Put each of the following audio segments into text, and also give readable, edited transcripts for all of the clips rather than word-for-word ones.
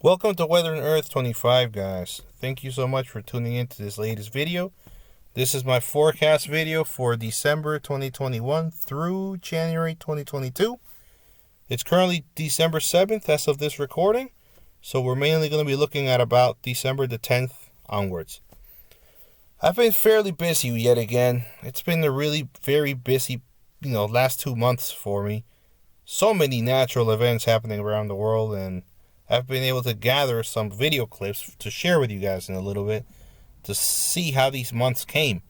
Welcome to Weather and Earth 25, guys. Thank you so much for tuning in to this latest video. This is my forecast video for December 2021 through January 2022. It's currently December 7th as of this recording, so we're mainly going to be looking at about December the 10th onwards. I've been fairly busy yet again. It's been a really very busy, last 2 months for me. So many natural events happening around the world, and I've been able to gather some video clips to share with you guys in a little bit to see how these months came.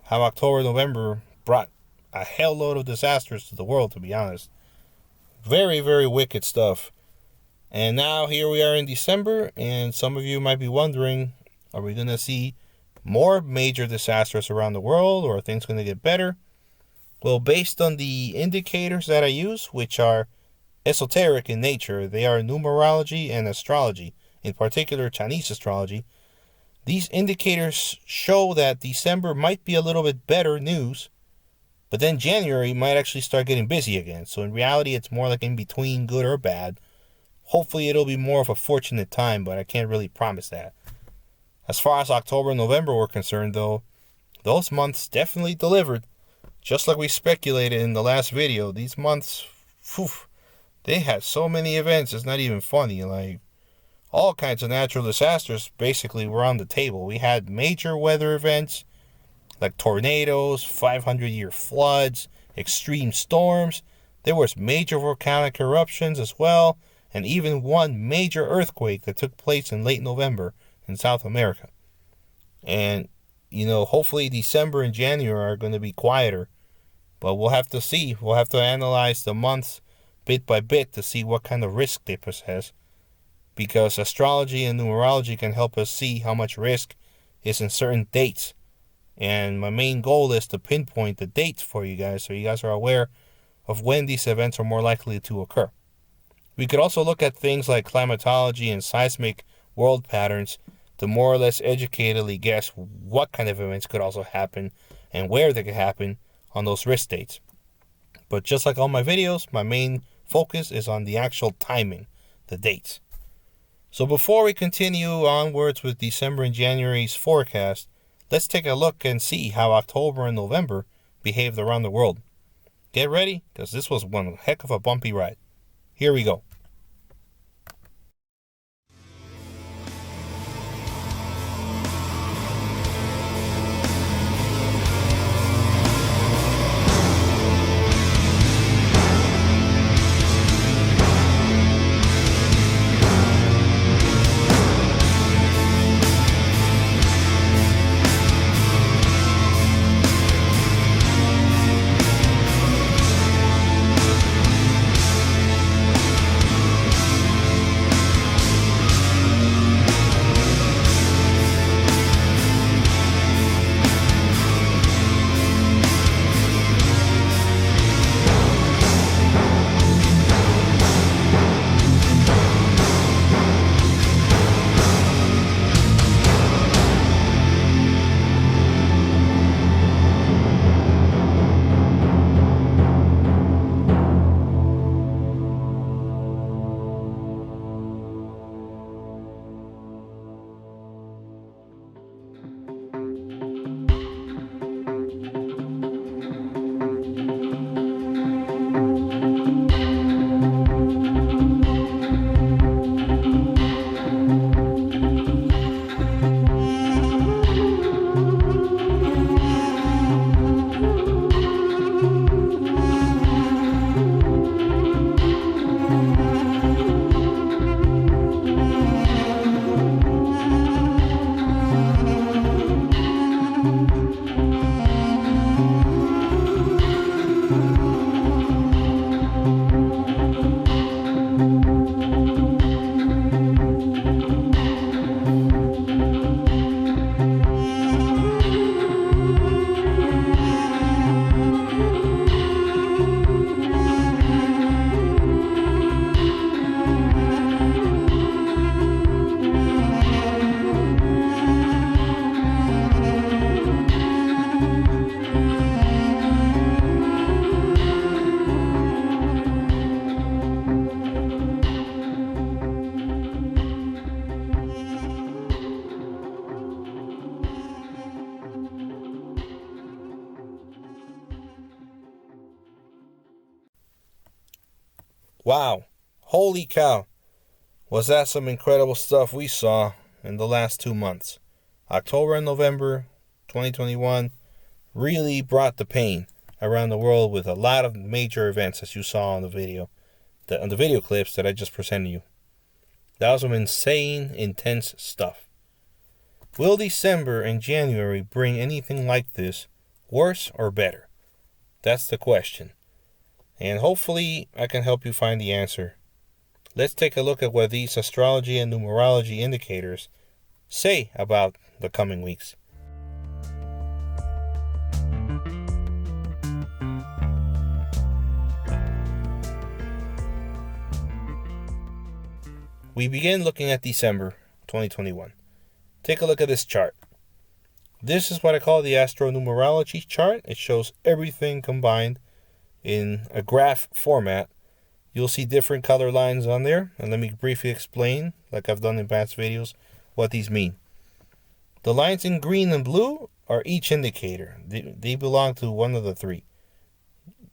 How October, November brought a hell load of disasters to the world, to be honest. Very, very wicked stuff. And now here we are in December, and some of you might be wondering, are we going to see more major disasters around the world, or are things going to get better? Well, based on the indicators that I use, which are esoteric in nature, they are numerology and astrology, in particular Chinese astrology. These indicators show that December might be a little bit better news, but then January might actually start getting busy again. So in reality, it's more like in between good or bad. Hopefully it'll be more of a fortunate time, but I can't really promise that. As far as October and November were concerned, though, those months definitely delivered. Just like we speculated in the last video, these months, they had so many events, it's not even funny. Like, all kinds of natural disasters basically were on the table. We had major weather events like tornadoes, 500-year floods, extreme storms. There was major volcanic eruptions as well, and even one major earthquake that took place in late November in South America. And, hopefully December and January are going to be quieter, but we'll have to see. We'll have to analyze the months bit by bit to see what kind of risk they possess, because astrology and numerology can help us see how much risk is in certain dates. And my main goal is to pinpoint the dates for you guys so you guys are aware of when these events are more likely to occur. We could also look at things like climatology and seismic world patterns to more or less educatedly guess what kind of events could also happen and where they could happen on those risk dates. But just like all my videos, my main focus is on the actual timing, the dates. So before we continue onwards with December and January's forecast, let's take a look and see how October and November behaved around the world. Get ready, because this was one heck of a bumpy ride. Here we go. Wow. Holy cow. Was that some incredible stuff we saw in the last 2 months. October and November 2021 really brought the pain around the world with a lot of major events, as you saw on the video, on the video clips that I just presented you. That was some insane, intense stuff. Will December and January bring anything like this, worse or better? That's the question. And hopefully I can help you find the answer. Let's take a look at what these astrology and numerology indicators say about the coming weeks. We begin looking at December 2021. Take a look at this chart. This is what I call the astronumerology chart. It shows everything combined in a graph format. You'll see different color lines on there, and let me briefly explain, like I've done in past videos, what these mean. The lines in green and blue are each indicator. They belong to one of the three.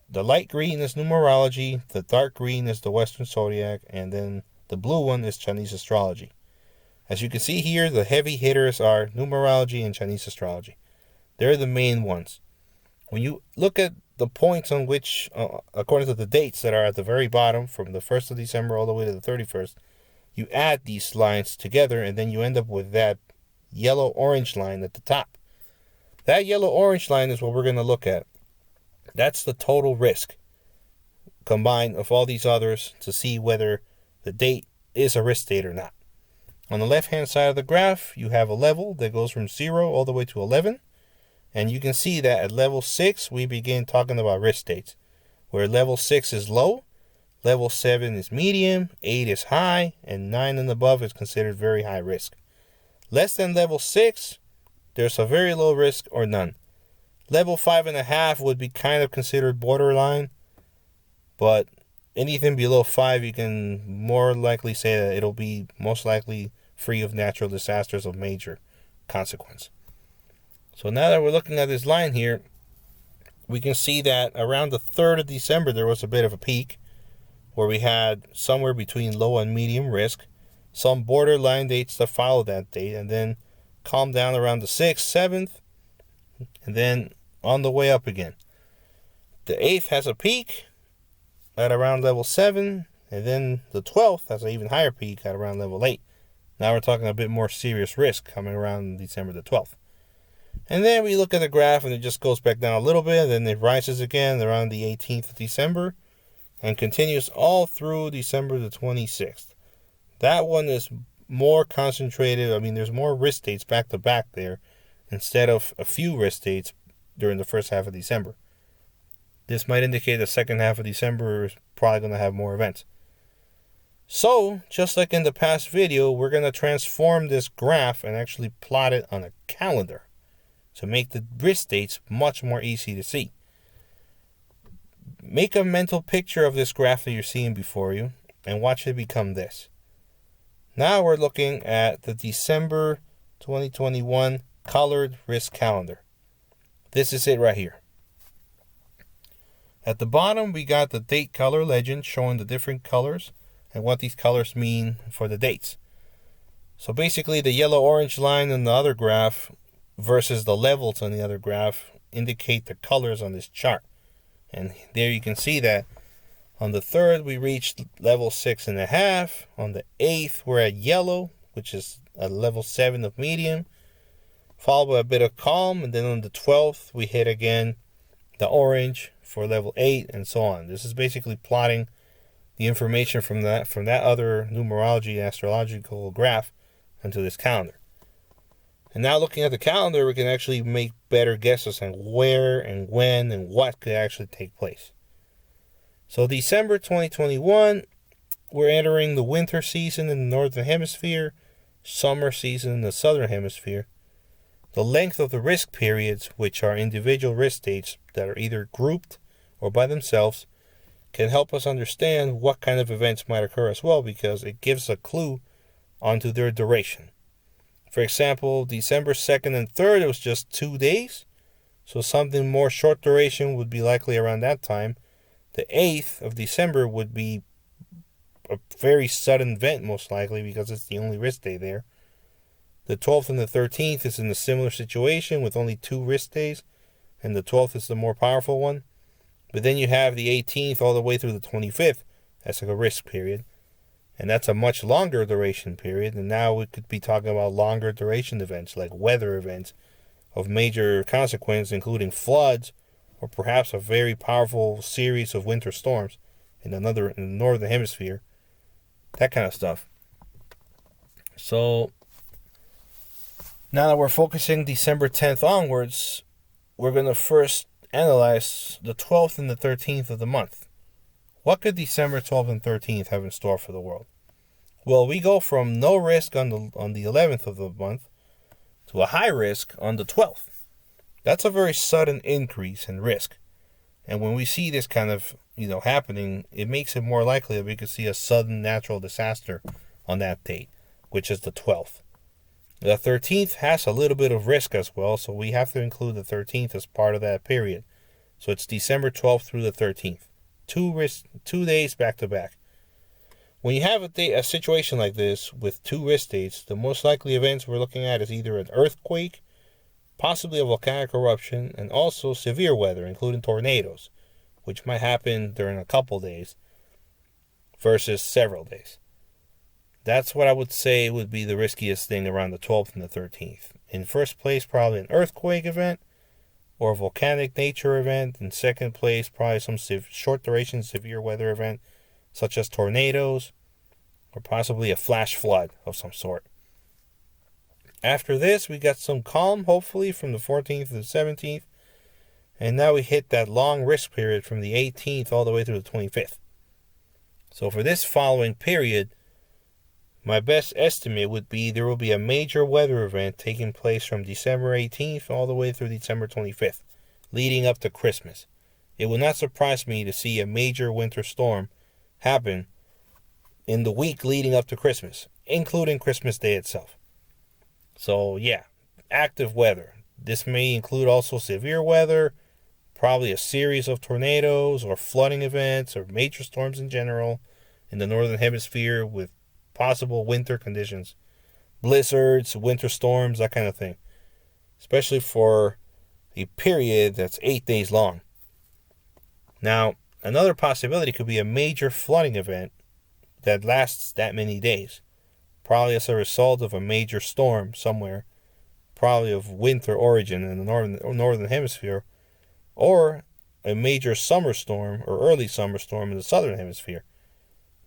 The light green is numerology, the dark green is the Western zodiac, and then the blue one is Chinese astrology. As you can see here, the heavy hitters are numerology and Chinese astrology. They're the main ones. When you look at the points on which, according to the dates that are at the very bottom, from the 1st of December all the way to the 31st, you add these lines together and then you end up with that yellow-orange line at the top. That yellow-orange line is what we're going to look at. That's the total risk combined of all these others to see whether the date is a risk date or not. On the left-hand side of the graph, you have a level that goes from 0 all the way to 11. And you can see that at level 6, we begin talking about risk dates. Where level 6 is low, level 7 is medium, 8 is high, and 9 and above is considered very high risk. Less than level 6, there's a very low risk or none. Level 5.5 would be kind of considered borderline. But anything below 5, you can more likely say that it'll be most likely free of natural disasters of major consequence. So now that we're looking at this line here, we can see that around the 3rd of December, there was a bit of a peak where we had somewhere between low and medium risk, some borderline dates that follow that date, and then calm down around the 6th, 7th, and then on the way up again. The 8th has a peak at around level 7, and then the 12th has an even higher peak at around level 8. Now we're talking a bit more serious risk coming around December the 12th. And then we look at the graph and it just goes back down a little bit, then it rises again around the 18th of December and continues all through December the 26th. That one is more concentrated. I mean, there's more risk dates back to back there instead of a few risk dates during the first half of December. This might indicate the second half of December is probably going to have more events. So, just like in the past video, we're going to transform this graph and actually plot it on a calendar to make the risk dates much more easy to see. Make a mental picture of this graph that you're seeing before you and watch it become this. Now we're looking at the December 2021 colored risk calendar. This is it right here. At the bottom, we got the date color legend showing the different colors and what these colors mean for the dates. So basically, the yellow-orange line in the other graph versus the levels on the other graph indicate the colors on this chart. And there you can see that on the 3rd, we reached level 6.5. On the 8th, we're at yellow, which is a level 7 of medium, followed by a bit of calm. And then on the 12th, we hit again the orange for level 8 and so on. This is basically plotting the information from that other numerology and astrological graph into this calendar. And now looking at the calendar, we can actually make better guesses on where and when and what could actually take place. So December 2021, we're entering the winter season in the northern hemisphere, summer season in the southern hemisphere. The length of the risk periods, which are individual risk dates that are either grouped or by themselves, can help us understand what kind of events might occur as well, because it gives a clue onto their duration. For example, December 2nd and 3rd, it was just 2 days. So something more short duration would be likely around that time. The 8th of December would be a very sudden event, most likely, because it's the only risk day there. The 12th and the 13th is in a similar situation with only 2 risk days, and the 12th is the more powerful one. But then you have the 18th all the way through the 25th. That's like a risk period. And that's a much longer duration period. And now we could be talking about longer duration events, like weather events of major consequence, including floods, or perhaps a very powerful series of winter storms in the northern hemisphere. That kind of stuff. So now that we're focusing December 10th onwards, we're going to first analyze the 12th and the 13th of the month. What could December 12th and 13th have in store for the world? Well, we go from no risk on the 11th of the month to a high risk on the 12th. That's a very sudden increase in risk. And when we see this kind of, happening, it makes it more likely that we could see a sudden natural disaster on that date, which is the 12th. The 13th has a little bit of risk as well, so we have to include the 13th as part of that period. So it's December 12th through the 13th. 2 days back to back. When you have a situation like this with 2 risk dates, the most likely events we're looking at is either an earthquake, possibly a volcanic eruption, and also severe weather, including tornadoes, which might happen during a couple days versus several days. That's what I would say would be the riskiest thing around the 12th and the 13th. In first place, probably an earthquake event or a volcanic nature event. In second place, probably some short duration severe weather event, such as tornadoes or possibly a flash flood of some sort. After this, we got some calm, hopefully, from the 14th to the 17th. And now we hit that long risk period from the 18th all the way through the 25th. So for this following period, my best estimate would be there will be a major weather event taking place from December 18th all the way through December 25th, leading up to Christmas. It would not surprise me to see a major winter storm happen in the week leading up to Christmas, including Christmas Day itself. So yeah, active weather. This may include also severe weather, probably a series of tornadoes or flooding events or major storms in general in the northern hemisphere with possible winter conditions, blizzards, winter storms, that kind of thing, especially for a period that's 8 days long. Now, another possibility could be a major flooding event that lasts that many days, probably as a result of a major storm somewhere, probably of winter origin in the northern hemisphere, or a major summer storm or early summer storm in the southern hemisphere.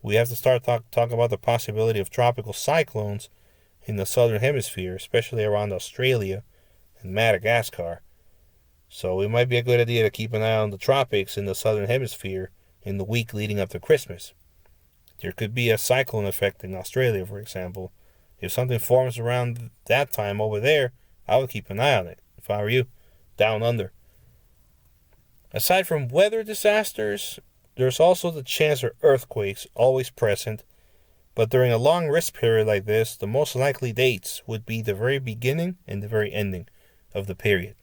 We have to start talking about the possibility of tropical cyclones in the southern hemisphere, especially around Australia and Madagascar. So it might be a good idea to keep an eye on the tropics in the southern hemisphere in the week leading up to Christmas. There could be a cyclone effect in Australia, for example. If something forms around that time over there, I would keep an eye on it, if I were you, down under. Aside from weather disasters, there's also the chance of earthquakes always present, but during a long risk period like this, the most likely dates would be the very beginning and the very ending of the period.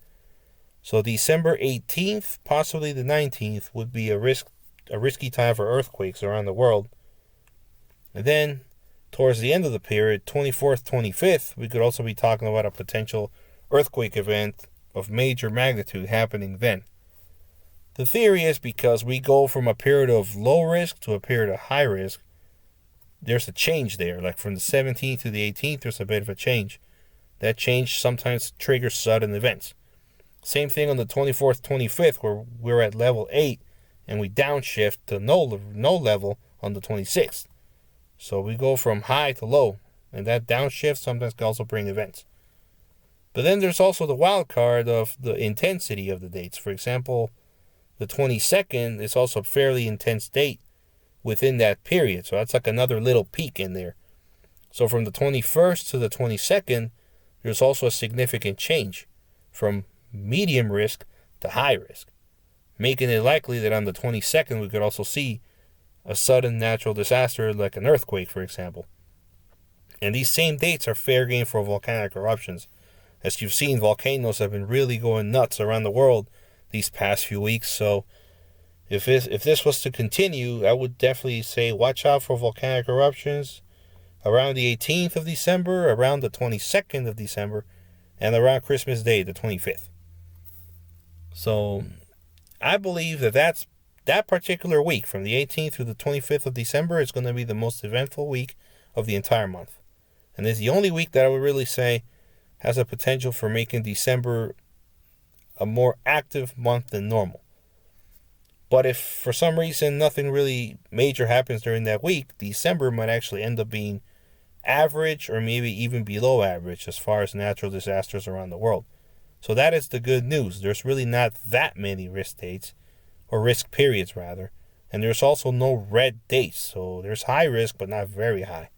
So December 18th, possibly the 19th, would be a risky time for earthquakes around the world. And then, towards the end of the period, 24th, 25th, we could also be talking about a potential earthquake event of major magnitude happening then. The theory is because we go from a period of low risk to a period of high risk, there's a change there. Like from the 17th to the 18th, there's a bit of a change. That change sometimes triggers sudden events. Same thing on the 24th, 25th, where we're at level 8, and we downshift to no level on the 26th. So we go from high to low, and that downshift sometimes can also bring events. But then there's also the wild card of the intensity of the dates. For example, the 22nd is also a fairly intense date within that period. So that's like another little peak in there. So from the 21st to the 22nd, there's also a significant change from medium risk to high risk, making it likely that on the 22nd we could also see a sudden natural disaster like an earthquake, for example. And these same dates are fair game for volcanic eruptions. As you've seen, volcanoes have been really going nuts around the world these past few weeks, so If this was to continue, I would definitely say watch out for volcanic eruptions around the 18th of December, around the 22nd of December, and around Christmas Day, the 25th. So I believe that particular week, from the 18th through the 25th of December, is going to be the most eventful week of the entire month. And it's the only week that I would really say has a potential for making December a more active month than normal. But if for some reason nothing really major happens during that week, December might actually end up being average or maybe even below average as far as natural disasters around the world. So that is the good news. There's really not that many risk dates, or risk periods rather, and there's also no red dates. So there's high risk but not very high.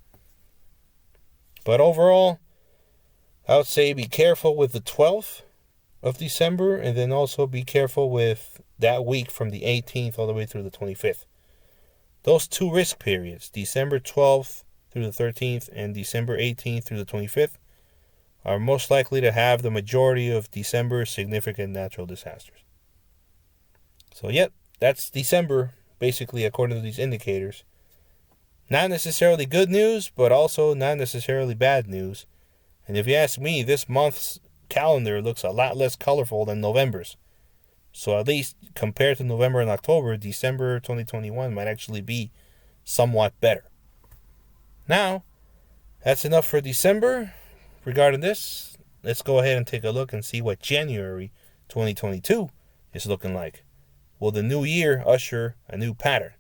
But overall, I would say be careful with the 12th of December, and then also be careful with that week from the 18th all the way through the 25th. Those two risk periods, December 12th through the 13th and December 18th through the 25th, are most likely to have the majority of December's significant natural disasters. So yep, that's December, basically, according to these indicators. Not necessarily good news, but also not necessarily bad news. And if you ask me, this month's calendar looks a lot less colorful than November's. So at least compared to November and October, December 2021 might actually be somewhat better. Now, that's enough for December. Regarding this, let's go ahead and take a look and see what January 2022 is looking like. Will the new year usher a new pattern?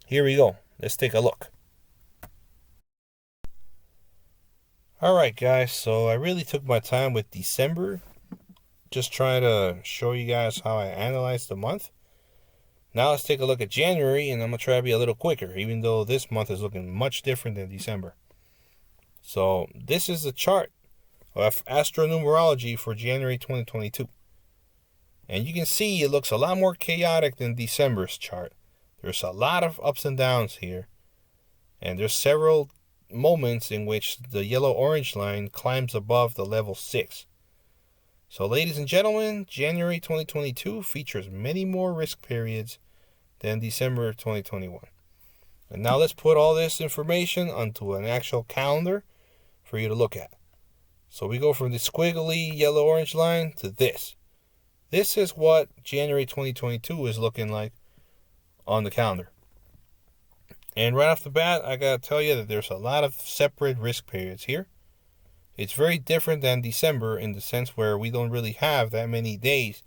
Here we go. Let's take a look. Alright guys, so I really took my time with December, just trying to show you guys how I analyzed the month. Now let's take a look at January, and I'm going to try to be a little quicker, even though this month is looking much different than December. So this is the chart of astronumerology for January 2022. And you can see it looks a lot more chaotic than December's chart. There's a lot of ups and downs here. And there's several moments in which the yellow-orange line climbs above the level 6. So ladies and gentlemen, January 2022 features many more risk periods than December 2021. And now let's put all this information onto an actual calendar for you to look at. So we go from the squiggly yellow-orange line to this. This is what January 2022 is looking like on the calendar. And right off the bat, I gotta tell you that there's a lot of separate risk periods here. It's very different than December in the sense where we don't really have that many days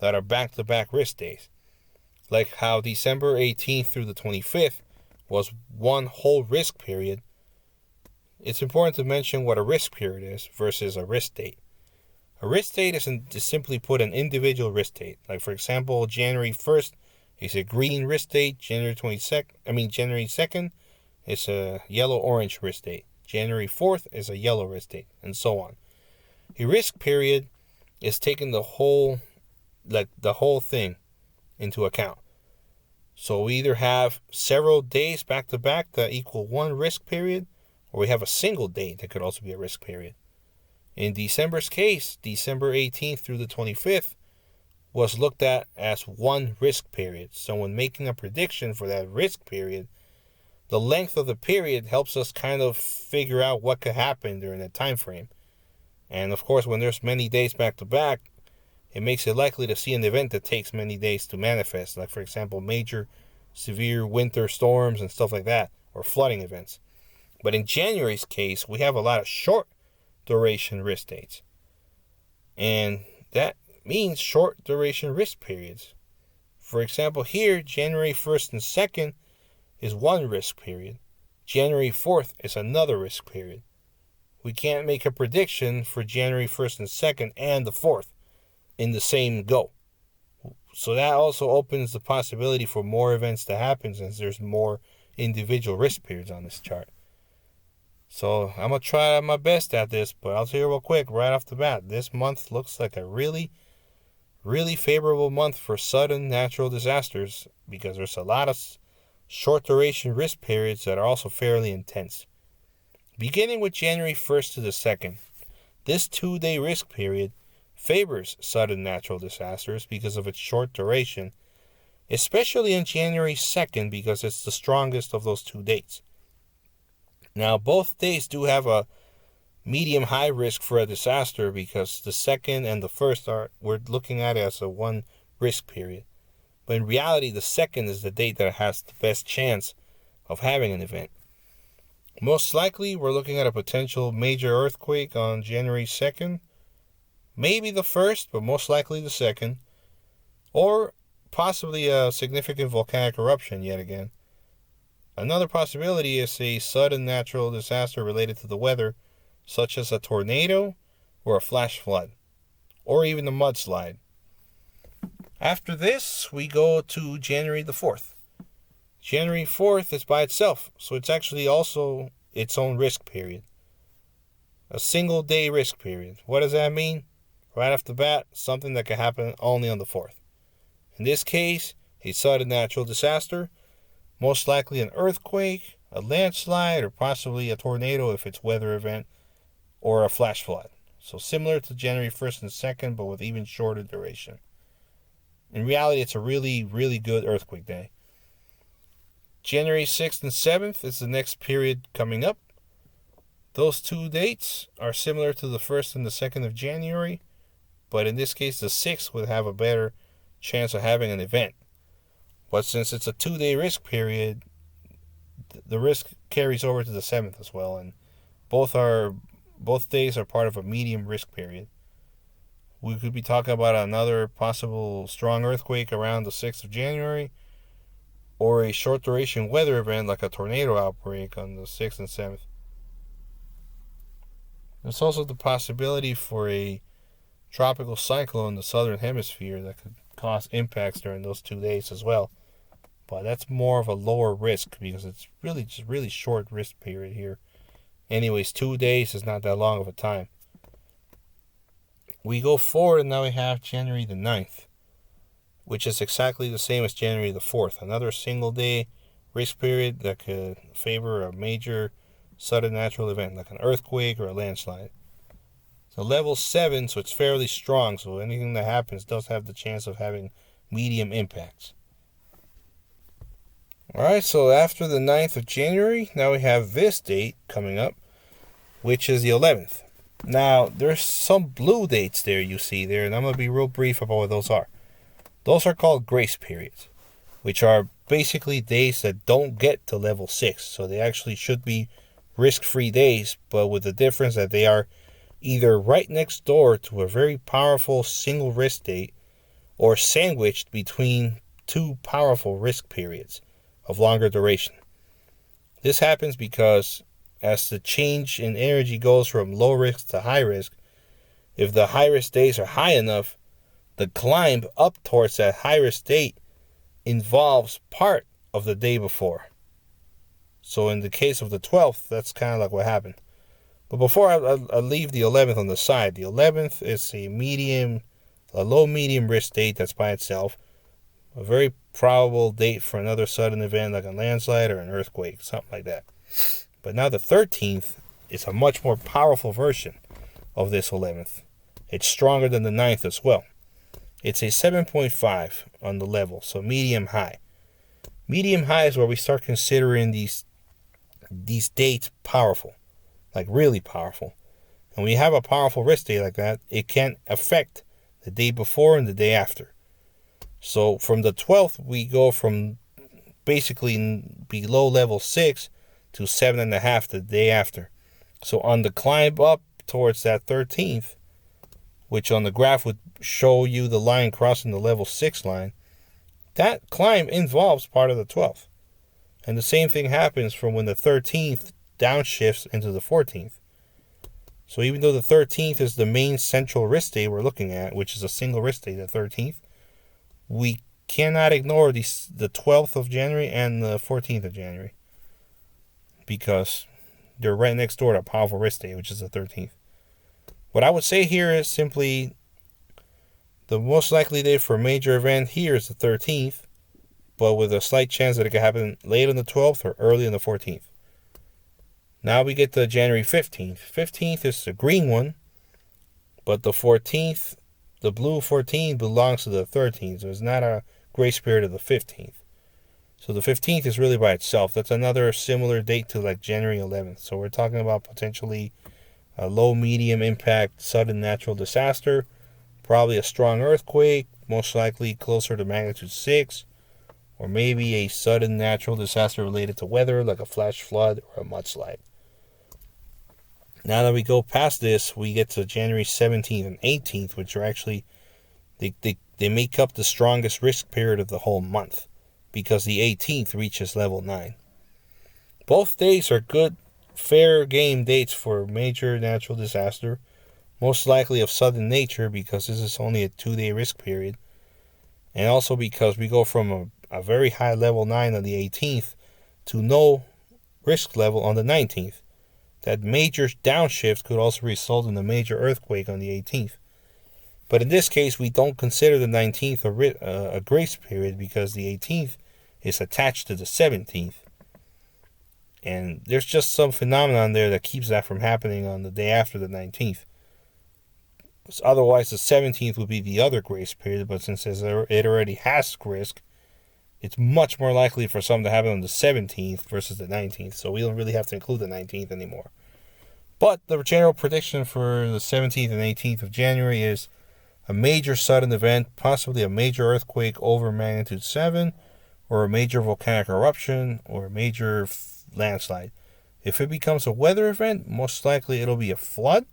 that are back-to-back risk days. Like how December 18th through the 25th was one whole risk period. It's important to mention what a risk period is versus a risk date. A risk date is simply put an individual risk date. Like for example, January 1st is a green risk date. January 2nd is a yellow-orange risk date. January 4th is a yellow risk date, and so on. A risk period is taking the whole thing into account. So we either have several days back to back that equal one risk period, or we have a single date that could also be a risk period. In December's case, December 18th through the 25th was looked at as one risk period. So when making a prediction for that risk period, the length of the period helps us kind of figure out what could happen during that time frame. And of course, when there's many days back to back, it makes it likely to see an event that takes many days to manifest. Like for example, major severe winter storms and stuff like that, or flooding events. But in January's case, we have a lot of short duration risk dates. And that means short duration risk periods. For example, here, January 1st and 2nd is one risk period. January 4th is another risk period. We can't make a prediction for January 1st and 2nd and the 4th in the same go. So that also opens the possibility for more events to happen since there's more individual risk periods on this chart. So I'm going to try my best at this, but I'll tell you real quick right off the bat, this month looks like a really favorable month for sudden natural disasters because there's a lot of short duration risk periods that are also fairly intense. Beginning with January 1st to the 2nd, this 2-day risk period favors sudden natural disasters because of its short duration, especially on January 2nd because it's the strongest of those two dates. Now, both dates do have a medium-high risk for a disaster because the 2nd and the 1st we're looking at it as a one risk period. But in reality, the 2nd is the date that has the best chance of having an event. Most likely, we're looking at a potential major earthquake on January 2nd. Maybe the 1st, but most likely the 2nd. Or possibly a significant volcanic eruption yet again. Another possibility is a sudden natural disaster related to the weather, such as a tornado or a flash flood, or even a mudslide. After this, we go to January the 4th. January 4th is by itself, so it's actually also its own risk period. A single day risk period. What does that mean? Right off the bat, something that can happen only on the 4th. In this case, a sudden natural disaster, most likely an earthquake, a landslide, or possibly a tornado if it's weather event, or a flash flood. So similar to January 1st and 2nd, but with even shorter duration. In reality, it's a really, really good earthquake day. January 6th and 7th is the next period coming up. Those two dates are similar to the 1st and the 2nd of January, but in this case, the 6th would have a better chance of having an event. But since it's a 2-day risk period, the risk carries over to the 7th as well, and both days are part of a medium risk period. We could be talking about another possible strong earthquake around the 6th of January, or a short duration weather event like a tornado outbreak on the 6th and 7th. There's also the possibility for a tropical cyclone in the southern hemisphere that could cause impacts during those 2 days as well. But that's more of a lower risk because it's really short risk period here. Anyways, 2 days is not that long of a time. We go forward and now we have January the 9th, which is exactly the same as January the 4th. Another single day risk period that could favor a major sudden natural event like an earthquake or a landslide. So level 7, so it's fairly strong, so anything that happens does have the chance of having medium impacts. Alright, so after the 9th of January, now we have this date coming up, which is the 11th. Now, there's some blue dates there you see there, and I'm going to be real brief about what those are. Those are called grace periods, which are basically days that don't get to level 6. So they actually should be risk-free days, but with the difference that they are either right next door to a very powerful single risk date or sandwiched between two powerful risk periods of longer duration. This happens because as the change in energy goes from low risk to high risk, if the high risk days are high enough, the climb up towards that high risk date involves part of the day before. So in the case of the 12th, that's kind of like what happened. But before I leave the 11th on the side, the 11th is a low medium risk date that's by itself. A very probable date for another sudden event like a landslide or an earthquake, something like that. But now the 13th is a much more powerful version of this 11th. It's stronger than the 9th as well. It's a 7.5 on the level, so medium high. Medium high is where we start considering these dates powerful, like really powerful. And when you have a powerful risk day like that, it can affect the day before and the day after. So from the 12th, we go from basically below level 6 to 7.5 the day after. So on the climb up towards that 13th, which on the graph would show you the line crossing the level 6 line, that climb involves part of the 12th. And the same thing happens from when the 13th downshifts into the 14th. So even though the 13th is the main central risk day we're looking at, which is a single risk day, the 13th, we cannot ignore the 12th of January and the 14th of January because they're right next door to a powerful risk day, which is the 13th. What I would say here is simply the most likely day for a major event here is the 13th, but with a slight chance that it could happen late on the 12th or early on the 14th. Now we get to January 15th. 15th is the green one, but the 14th, the blue 14 belongs to the 13th, so it's not a grace period of the 15th. So the 15th is really by itself. That's another similar date to like January 11th. So we're talking about potentially a low, medium impact, sudden natural disaster. Probably a strong earthquake, most likely closer to magnitude 6. Or maybe a sudden natural disaster related to weather, like a flash flood or a mudslide. Now that we go past this, we get to January 17th and 18th, which are actually, they make up the strongest risk period of the whole month, because the 18th reaches level 9. Both days are good, fair game dates for major natural disaster, most likely of sudden nature, because this is only a 2-day risk period, and also because we go from a very high level 9 on the 18th to no risk level on the 19th. That major downshift could also result in a major earthquake on the 18th. But in this case, we don't consider the 19th a grace period, because the 18th is attached to the 17th. And there's just some phenomenon there that keeps that from happening on the day after the 19th. Otherwise, the 17th would be the other grace period, but since it already has risk, it's much more likely for something to happen on the 17th versus the 19th, so we don't really have to include the 19th anymore. But the general prediction for the 17th and 18th of January is a major sudden event, possibly a major earthquake over magnitude 7, or a major volcanic eruption, or a major landslide. If it becomes a weather event, most likely it'll be a flood,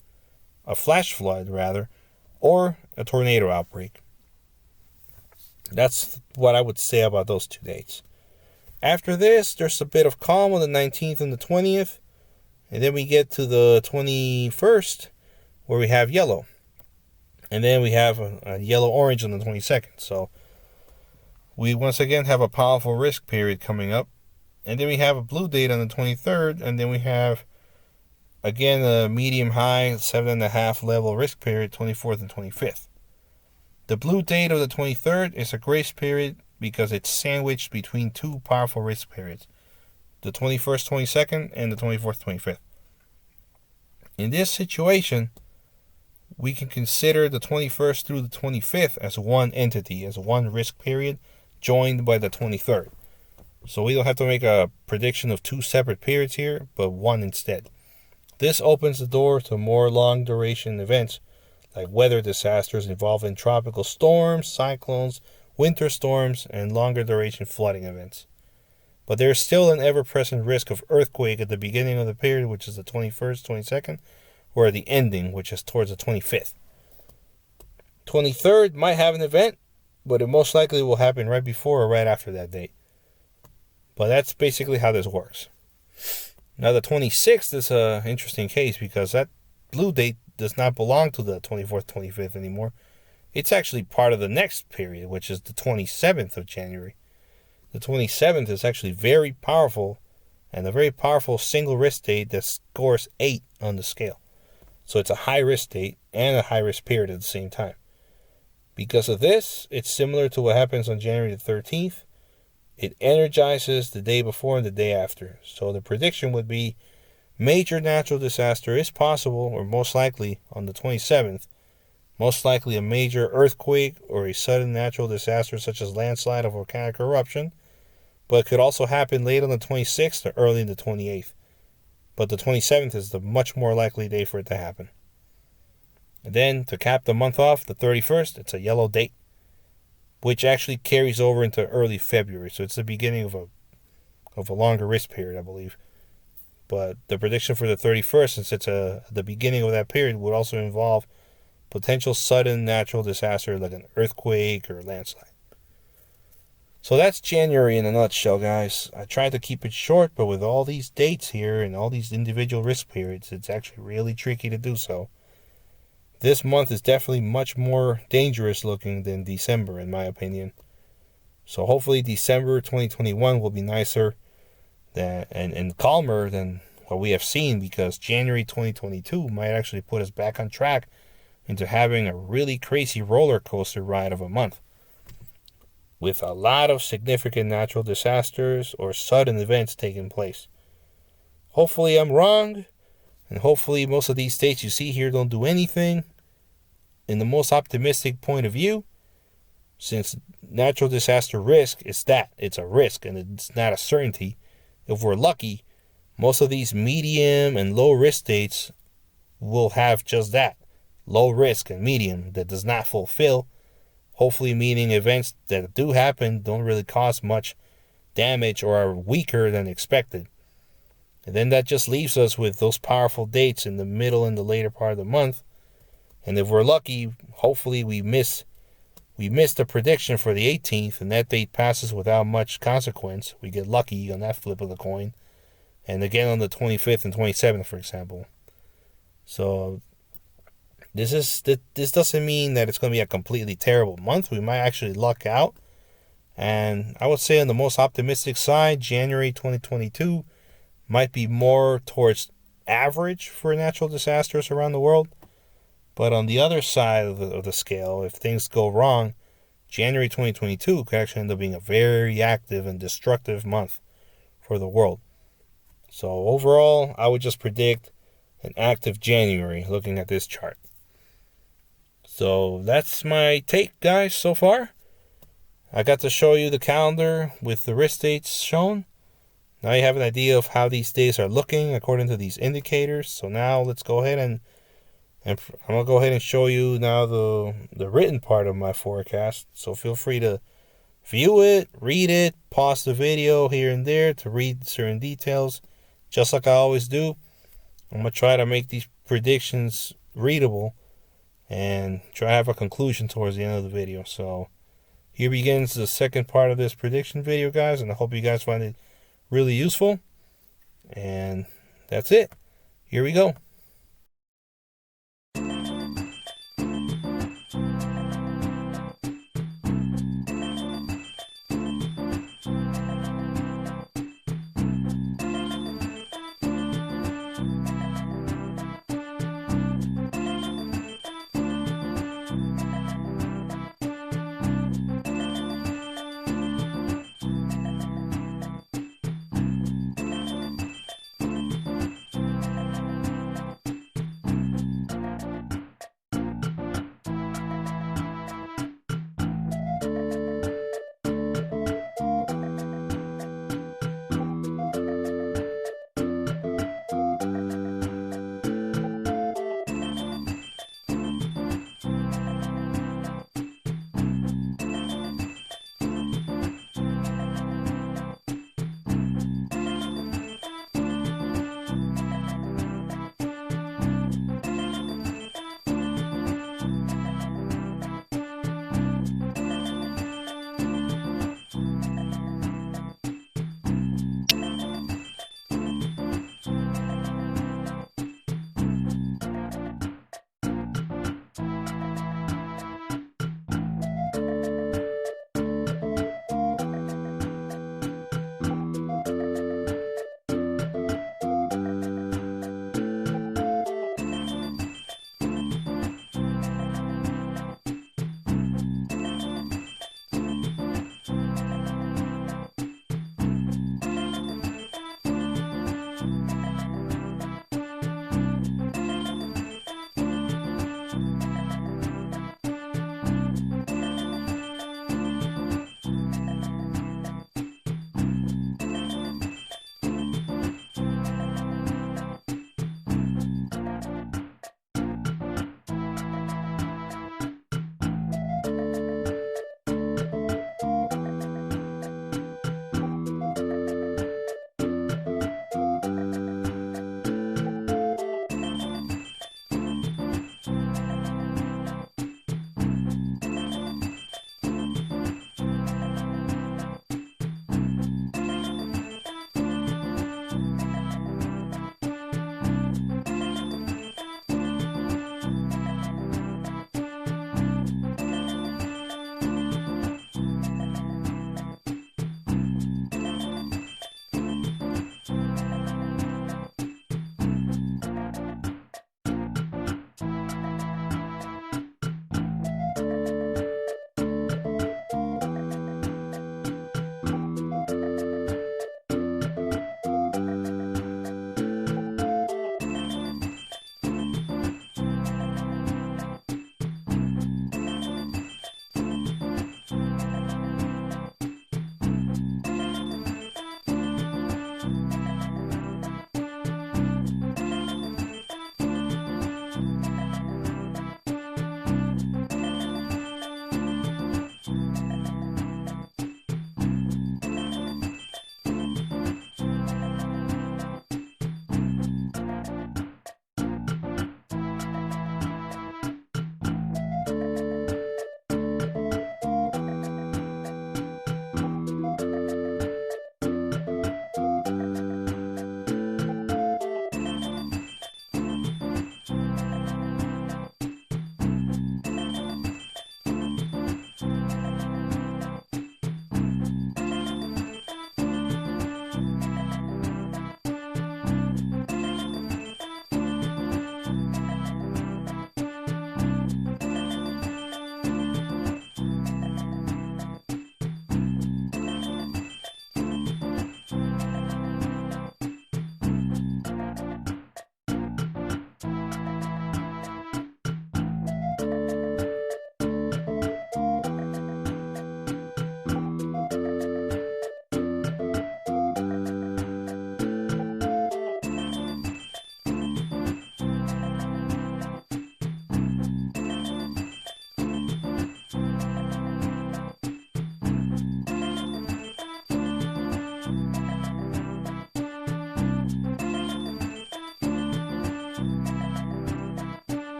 a flash flood rather, or a tornado outbreak. That's what I would say about those 2 dates. After this, there's a bit of calm on the 19th and the 20th, and then we get to the 21st, where we have yellow. And then we have a yellow-orange on the 22nd. So we once again have a powerful risk period coming up. And then we have a blue date on the 23rd, and then we have, again, a medium-high, 7.5 level risk period, 24th and 25th. The blue date of the 23rd is a grace period because it's sandwiched between 2 powerful risk periods, the 21st, 22nd, and the 24th, 25th. In this situation, we can consider the 21st through the 25th as one entity, as one risk period, joined by the 23rd. So we don't have to make a prediction of 2 separate periods here, but one instead. This opens the door to more long-duration events, like weather disasters involving tropical storms, cyclones, winter storms, and longer-duration flooding events. But there's still an ever-present risk of earthquake at the beginning of the period, which is the 21st, 22nd, or at the ending, which is towards the 25th. 23rd might have an event, but it most likely will happen right before or right after that date. But that's basically how this works. Now the 26th is an interesting case because that blue date does not belong to the 24th, 25th anymore. It's actually part of the next period, which is the 27th of January. The 27th is actually very powerful, and a very powerful single risk date that scores 8 on the scale. So it's a high risk date and a high risk period at the same time. Because of this, it's similar to what happens on January the 13th. It energizes the day before and the day after. So the prediction would be major natural disaster is possible, or most likely, on the 27th. Most likely a major earthquake or a sudden natural disaster such as landslide or volcanic eruption. But it could also happen late on the 26th or early in the 28th. But the 27th is the much more likely day for it to happen. And then, to cap the month off, the 31st, it's a yellow date, which actually carries over into early February. So it's the beginning of a longer risk period, I believe. But the prediction for the 31st, since it's the beginning of that period, would also involve potential sudden natural disaster like an earthquake or a landslide. So that's January in a nutshell, guys. I tried to keep it short, but with all these dates here and all these individual risk periods, it's actually really tricky to do so. This month is definitely much more dangerous looking than December, in my opinion. So hopefully December 2021 will be nicer and calmer than what we have seen, because January 2022 might actually put us back on track into having a really crazy roller coaster ride of a month, with a lot of significant natural disasters or sudden events taking place. Hopefully I'm wrong, and hopefully most of these states you see here don't do anything. In the most optimistic point of view, since natural disaster risk is that. It's a risk and it's not a certainty. If we're lucky, most of these medium and low risk states will have just that. Low risk and medium that does not fulfill. Hopefully meaning events that do happen don't really cause much damage or are weaker than expected. And then that just leaves us with those powerful dates in the middle and the later part of the month. And if we're lucky, hopefully we miss the prediction for the 18th and that date passes without much consequence. We get lucky on that flip of the coin. And again on the 25th and 27th, for example. So this doesn't mean that it's going to be a completely terrible month. We might actually luck out. And I would say on the most optimistic side, January 2022 might be more towards average for natural disasters around the world. But on the other side of the scale, if things go wrong, January 2022 could actually end up being a very active and destructive month for the world. So overall, I would just predict an active January looking at this chart. So that's my take, guys, so far. I got to show you the calendar with the risk dates shown. Now you have an idea of how these days are looking according to these indicators. So now let's go ahead and I'm going to go ahead and show you now the written part of my forecast. So feel free to view it, read it, pause the video here and there to read certain details. Just like I always do, I'm going to try to make these predictions readable and try to have a conclusion towards the end of the video. So here begins the second part of this prediction video, guys, and I hope you guys find it really useful. And that's it. Here we go.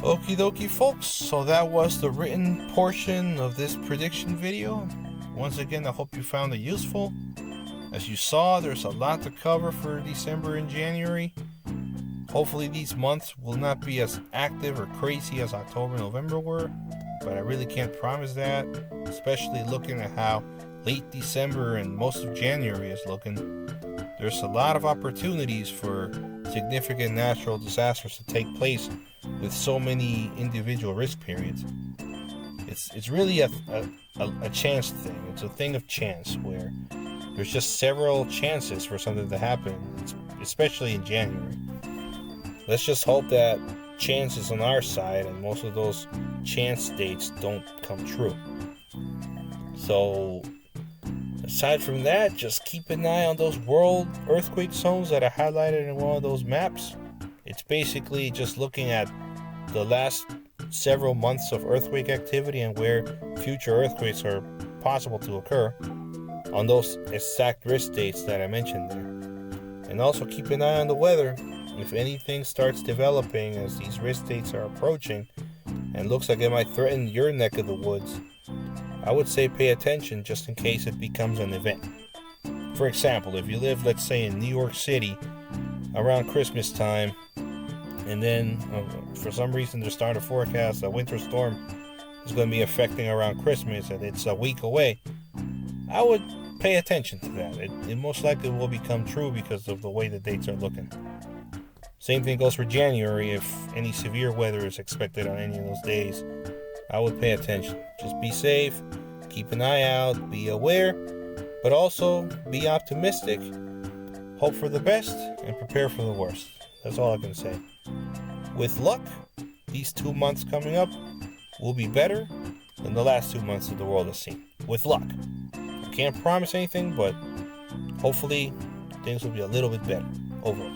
Okie dokie, folks. So that was the written portion of this prediction video. Once again, I hope you found it useful. As you saw, there's a lot to cover for December and January. Hopefully these months will not be as active or crazy as October and November were, but I really can't promise that, especially looking at how late December and most of January is looking. There's a lot of opportunities for significant natural disasters to take place with so many individual risk periods. It's really a chance thing. It's a thing of chance where there's just several chances for something to happen, especially in January. Let's just hope that chance is on our side and most of those chance dates don't come true. So aside from that, just keep an eye on those world earthquake zones that are highlighted in one of those maps. It's basically just looking at the last several months of earthquake activity and where future earthquakes are possible to occur on those exact risk dates that I mentioned there. And also keep an eye on the weather. If anything starts developing as these risk dates are approaching and looks like it might threaten your neck of the woods, I would say pay attention just in case it becomes an event. For example, if you live, let's say, in New York City around Christmas time, and then for some reason they're starting to forecast a winter storm is going to be affecting around Christmas and it's a week away, I would pay attention to that. It most likely will become true because of the way the dates are looking. Same thing goes for January. If any severe weather is expected on any of those days, I would pay attention. Just be safe, keep an eye out, be aware, but also be optimistic, hope for the best, and prepare for the worst. That's all I can say. With luck, these 2 months coming up will be better than the last 2 months that the world has seen. With luck. I can't promise anything, but hopefully things will be a little bit better overall.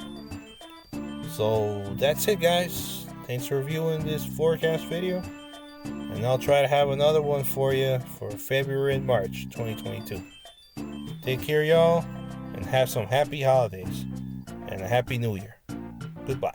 So that's it, guys. Thanks for viewing this forecast video. And I'll try to have another one for you for February and March 2022. Take care, y'all, and have some happy holidays and a happy new year. Goodbye.